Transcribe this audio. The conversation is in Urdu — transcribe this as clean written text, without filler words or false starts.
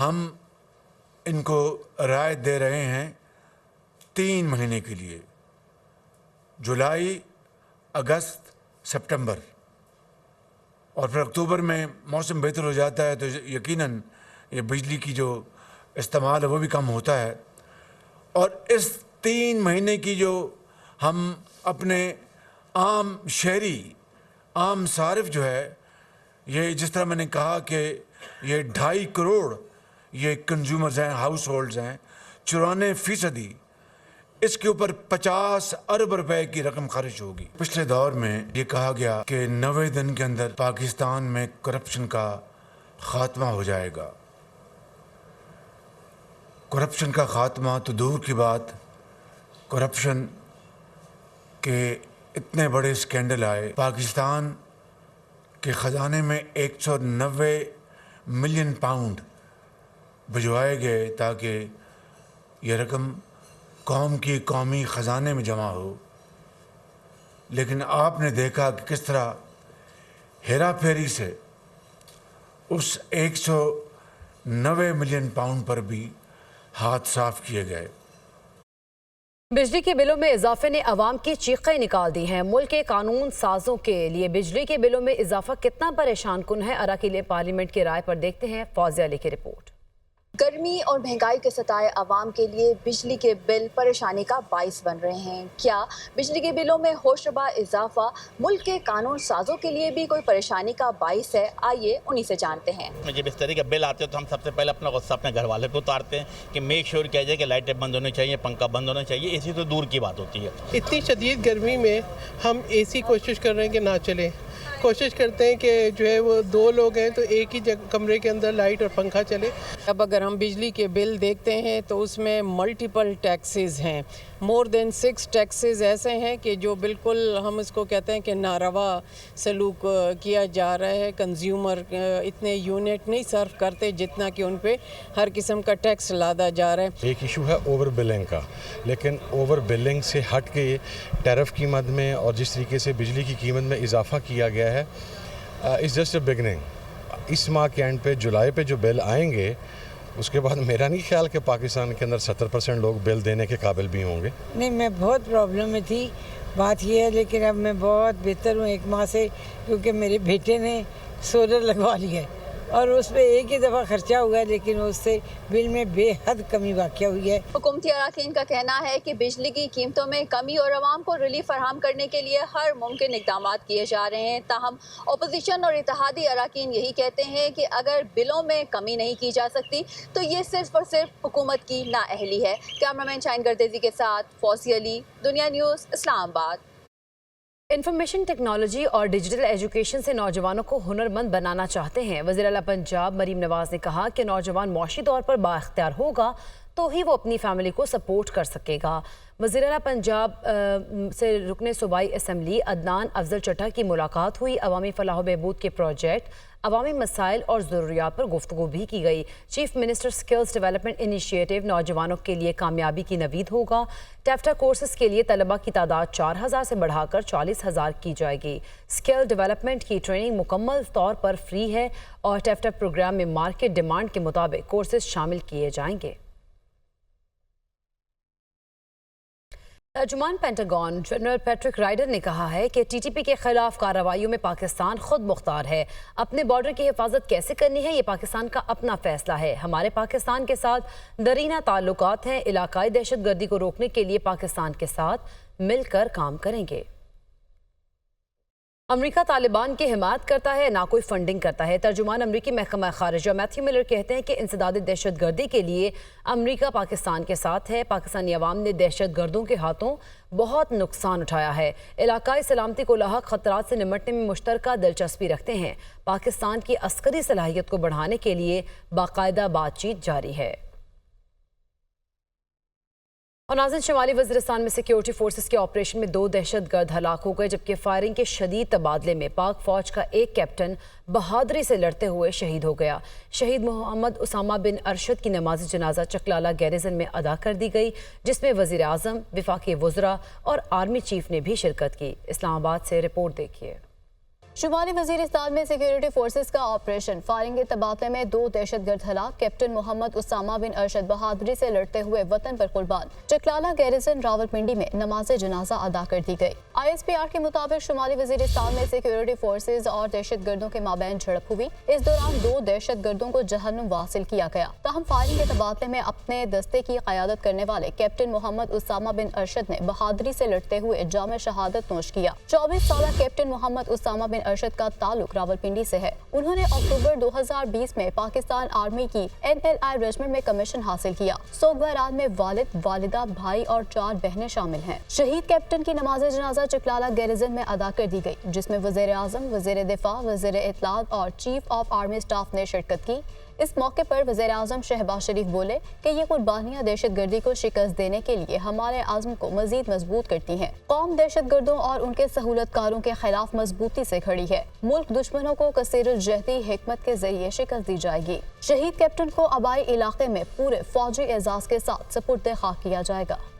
ہم ان کو رعایت دے رہے ہیں 3 مہینے کے لیے، جولائی، اگست، سپٹمبر، اور پھر اکتوبر میں موسم بہتر ہو جاتا ہے تو یقیناً یہ بجلی کی جو استعمال ہے وہ بھی کم ہوتا ہے۔ اور اس 3 مہینے کی جو ہم اپنے عام شہری، عام صارف جو ہے، یہ جس طرح میں نے کہا کہ یہ 2.5 کروڑ یہ کنزیومرز ہیں، ہاؤس ہولڈز ہیں، 94% اس کے اوپر 50 ارب روپے کی رقم خرچ ہوگی۔ پچھلے دور میں یہ کہا گیا کہ 90 دن کے اندر پاکستان میں کرپشن کا خاتمہ ہو جائے گا۔ کرپشن کا خاتمہ تو دور کی بات، کرپشن کے اتنے بڑے سکینڈل آئے، پاکستان کے خزانے میں 190 ملین پاؤنڈ بھجوائے گئے تاکہ یہ رقم قوم کی قومی خزانے میں جمع ہو، لیکن آپ نے دیکھا کہ کس طرح ہیرا پھیری سے اس 190 ملین پاؤنڈ پر بھی ہاتھ صاف کیے گئے۔ بجلی کے بلوں میں اضافے نے عوام کی چیخیں نکال دی ہیں۔ ملک کے قانون سازوں کے لیے بجلی کے بلوں میں اضافہ کتنا پریشان کن ہے، اراکین پارلیمنٹ کی رائے پر دیکھتے ہیں فوزیہ علی کی رپورٹ۔ گرمی اور مہنگائی کے ستائے عوام کے لیے بجلی کے بل پریشانی کا باعث بن رہے ہیں۔ کیا بجلی کے بلوں میں ہوشربا اضافہ ملک کے قانون سازوں کے لیے بھی کوئی پریشانی کا باعث ہے؟ آئیے انہی سے جانتے ہیں۔ جب اس طرح کے بل آتے ہیں تو ہم سب سے پہلے اپنا غصہ اپنے گھر والے پہ اتارتے ہیں کہ میک شیور کیا جائے کہ لائٹیں بند ہونی چاہیے، پنکھا بند ہونا چاہیے، اے سی تو دور کی بات ہوتی ہے۔ اتنی شدید گرمی میں ہم اے سی کوشش کر رہے ہیں کہ نہ چلے، کوشش کرتے ہیں کہ جو ہے وہ 2 لوگ ہیں تو ایک ہی کمرے کے اندر لائٹ اور پنکھا چلے۔ اب اگر ہم بجلی کے بل دیکھتے ہیں تو اس میں ملٹیپل ٹیکسز ہیں، مور دین 6 ٹیکسز ایسے ہیں کہ جو بالکل ہم اس کو کہتے ہیں کہ ناروا سلوک کیا جا رہا ہے۔ کنزیومر اتنے یونٹ نہیں صرف کرتے جتنا کہ ان پہ ہر قسم کا ٹیکس لادا جا رہا ہے۔ ایک ایشو ہے اوور بلنگ کا، لیکن اوور بلنگ سے ہٹ کے ٹیرف قیمت میں اور جس طریقے سے بجلی کی قیمت میں اضافہ کیا گیا ہے، اٹس جسٹ اے بگننگ۔ اس ماہ کے اینڈ پہ جولائی پہ جو بل آئیں گے اس کے بعد میرا نہیں خیال کہ پاکستان کے اندر 70% لوگ بل دینے کے قابل بھی ہوں گے۔ نہیں، میں بہت پرابلم میں تھی، بات یہ ہے، لیکن اب میں بہت بہتر ہوں 1 ماہ سے، کیونکہ میرے بیٹے نے سولر لگوا لیا ہے اور اس پہ ایک ہی دفعہ خرچہ ہوا ہے، لیکن اس سے بل میں بے حد کمی واقع ہوئی ہے۔ حکومتی اراکین کا کہنا ہے کہ بجلی کی قیمتوں میں کمی اور عوام کو ریلیف فراہم کرنے کے لیے ہر ممکن اقدامات کیے جا رہے ہیں۔ تاہم اپوزیشن اور اتحادی اراکین یہی کہتے ہیں کہ اگر بلوں میں کمی نہیں کی جا سکتی تو یہ صرف اور صرف حکومت کی نااہلی ہے۔ کیمرامین شاہین گردیزی کے ساتھ فوزیہ علی، دنیا نیوز، اسلام آباد۔ انفارمیشن ٹیکنالوجی اور ڈیجیٹل ایجوکیشن سے نوجوانوں کو ہنرمند بنانا چاہتے ہیں۔ وزیر اعلیٰ پنجاب مریم نواز نے کہا کہ نوجوان معاشی طور پر بااختیار ہوگا تو ہی وہ اپنی فیملی کو سپورٹ کر سکے گا۔ وزیر اعلیٰ پنجاب سے رکن صوبائی اسمبلی عدنان افضل چٹھا کی ملاقات ہوئی۔ عوامی فلاح و بہبود کے پروجیکٹ، عوامی مسائل اور ضروریات پر گفتگو بھی کی گئی۔ Chief minister skills development initiative نوجوانوں کے لیے کامیابی کی نوید ہوگا۔ ٹیفٹا کورسز کے لیے طلبہ کی تعداد 4000 سے بڑھا کر 40000 کی جائے گی۔ سکل ڈیولپمنٹ کی ٹریننگ مکمل طور پر فری ہے اور ٹیفٹا پروگرام میں مارکیٹ ڈیمانڈ کے مطابق کورسز شامل کیے جائیں گے۔ ترجمان پینٹاگون جنرل پیٹرک رائڈر نے کہا ہے کہ ٹی ٹی پی کے خلاف کارروائیوں میں پاکستان خود مختار ہے۔ اپنے بارڈر کی حفاظت کیسے کرنی ہے یہ پاکستان کا اپنا فیصلہ ہے۔ ہمارے پاکستان کے ساتھ دیرینہ تعلقات ہیں۔ علاقائی دہشت گردی کو روکنے کے لیے پاکستان کے ساتھ مل کر کام کریں گے۔ امریکہ طالبان کی حمایت کرتا ہے، نہ کوئی فنڈنگ کرتا ہے۔ ترجمان امریکی محکمہ خارجہ میتھیو ملر کہتے ہیں کہ انسداد دہشت گردی کے لیے امریکہ پاکستان کے ساتھ ہے۔ پاکستانی عوام نے دہشت گردوں کے ہاتھوں بہت نقصان اٹھایا ہے۔ علاقائی سلامتی کو لاحق خطرات سے نمٹنے میں مشترکہ دلچسپی رکھتے ہیں۔ پاکستان کی عسکری صلاحیت کو بڑھانے کے لیے باقاعدہ بات چیت جاری ہے۔ اور ناظرین، شمالی وزیرستان میں سیکیورٹی فورسز کے آپریشن میں 2 دہشت گرد ہلاک ہو گئے، جبکہ فائرنگ کے شدید تبادلے میں پاک فوج کا ایک کیپٹن بہادری سے لڑتے ہوئے شہید ہو گیا۔ شہید محمد اسامہ بن ارشد کی نماز جنازہ چکلالہ گیریزن میں ادا کر دی گئی، جس میں وزیر اعظم، وفاقی وزراء اور آرمی چیف نے بھی شرکت کی۔ اسلام آباد سے رپورٹ دیکھیے۔ شمالی وزیرستان میں سیکیورٹی فورسز کا آپریشن فائرنگ کے تبادلے میں 2 دہشت گرد ہلاک، کیپٹن محمد اسامہ بن ارشد بہادری سے لڑتے ہوئے وطن پر قربان۔ چکلالہ گیریزن راولپنڈی میں نماز جنازہ ادا کر دی گئی۔ ISPR کے مطابق شمالی وزیرستان میں سیکیورٹی فورسز اور دہشت گردوں کے مابین جھڑپ ہوئی۔ اس دوران 2 دہشت گردوں کو جہنم واصل کیا گیا۔ تاہم فائرنگ کے تبادلے میں اپنے دستے کی قیادت کرنے والے کیپٹن محمد اسامہ بن ارشد نے بہادری سے لڑتے ہوئے جام شہادت نوش کیا۔ 24 سالہ کیپٹن محمد اسامہ بن ارشد کا تعلق راولپنڈی سے ہے۔ انہوں نے اکتوبر 2020 میں پاکستان آرمی کی NLI ریجمنٹ میں کمیشن حاصل کیا۔ سوگ بہرات میں والد، والدہ، بھائی اور 4 بہنیں شامل ہیں۔ شہید کیپٹن کی نماز جنازہ چکلالہ گیریزن میں ادا کر دی گئی، جس میں وزیر اعظم، وزیر دفاع، وزیر اطلاعات اور چیف آف آرمی سٹاف نے شرکت کی۔ اس موقع پر وزیر اعظم شہباز شریف بولے کہ یہ قربانیاں دہشت گردی کو شکست دینے کے لیے ہمارے عزم کو مزید مضبوط کرتی ہیں۔ قوم دہشت گردوں اور ان کے سہولت کاروں کے خلاف مضبوطی سے کھڑی ہے۔ ملک دشمنوں کو کثیر الجہتی حکمت کے ذریعے شکست دی جائے گی۔ شہید کیپٹن کو آبائی علاقے میں پورے فوجی اعزاز کے ساتھ سپرد خاک کیا جائے گا۔